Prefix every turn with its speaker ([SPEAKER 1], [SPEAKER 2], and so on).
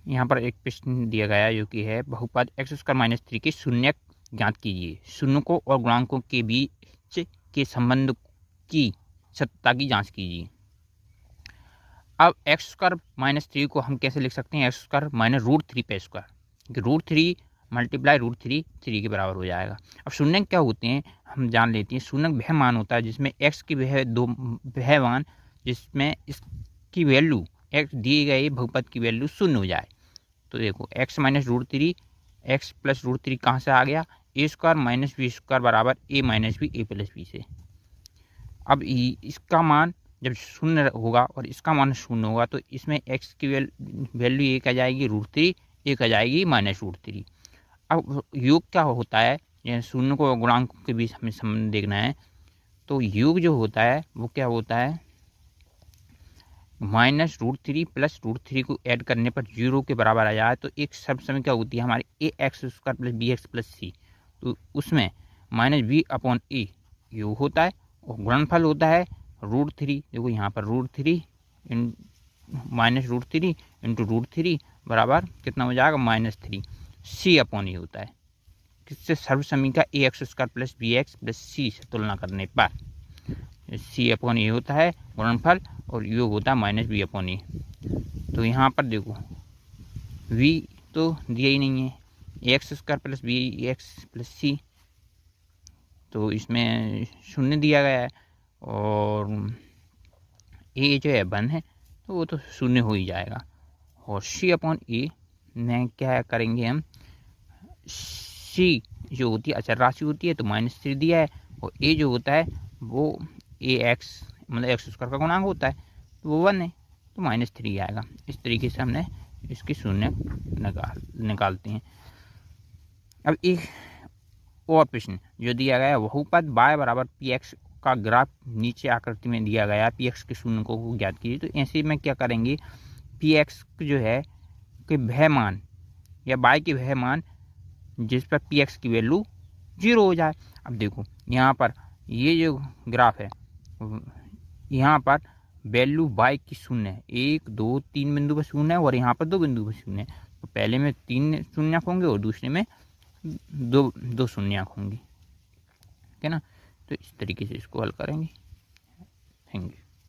[SPEAKER 1] यहाँ पर एक प्रश्न दिया गया जो कि है बहुपद x² - 3 के शून्यक ज्ञात कीजिए। शून्यकों और गुणांकों के बीच के संबंध की सत्यता की जांच कीजिए। अब x² - 3 को हम कैसे लिख सकते हैं? x² - √3 पे स्क्वायर, √3 मल्टीप्लाई √3 3 के बराबर हो जाएगा। अब शून्यक क्या होते हैं हम जान लेते हैं। शून्यक वह मान होता है जिसमें x की वह मान जिसमें इसकी वैल्यू x दिए गए बहुपद की वैल्यू शून्य हो जाए। तो देखो x - √3 x + √3 कहाँ से आ गया? a² - b² बराबर a - b a + b से। अब इसका मान जब शून्य होगा और इसका मान शून्य होगा तो इसमें x की वैल्यू एक आ जाएगी √3, एक आ जाएगी -√3। अब योग क्या होता है? शून्य को गुणांकों के बीच हमें संबंध देखना है। तो योग जो होता है वो क्या होता है? -√3 + √3 को ऐड करने पर 0 के बराबर आ जाए तो एक शब्द समय क्या होती है हमारी ax² + bx + c। तो उसमें -b/a योग होता है और गुणनफल होता है √3। देखो यहाँ पर √3 -√3 × √3 बराबर कितना हो जाएगा? -3 c/a होता है। किससे? सर्वसमी का ax² + bx + c से तुलना करने पर c/a होता है गुणनफल और योग होता है -b/a। तो यहाँ पर देखो v तो दिया ही नहीं है, ax² + bx + c तो इसमें शून्य दिया गया है और a जो है 1 है तो वो तो शून्य हो ही जाएगा। और c/a में क्या करेंगे हम? c जो होती है अचर राशि होती है तो -3 दिया है और a जो होता है वो ax मतलब x² का गुणांक होता है तो वो 1 है तो -3 आएगा। इस तरीके से हमने इसके शून्य निकालते हैं। अब एक और प्रश्न जो दिया गया है बहुपद y = px का ग्राफ नीचे आकृति में दिया गया px के शून्यकों को ज्ञात कीजिए। तो ऐसे में क्या करेंगे? px जो है कि वह मान या y के वह मान जिस पर px की वैल्यू 0 हो जाए। अब देखो यहाँ पर ये जो ग्राफ है यहाँ पर वैल्यू y की शून्य है, 1 2 3 बिंदु पर शून्य है और यहाँ पर 2 बिंदु पर शून्य है। तो पहले में 3 शून्य होंगे और दूसरे में दो शून्य होंगी, ठीक है ना? तो इस तरीके से इसको हल करेंगे। Thank you.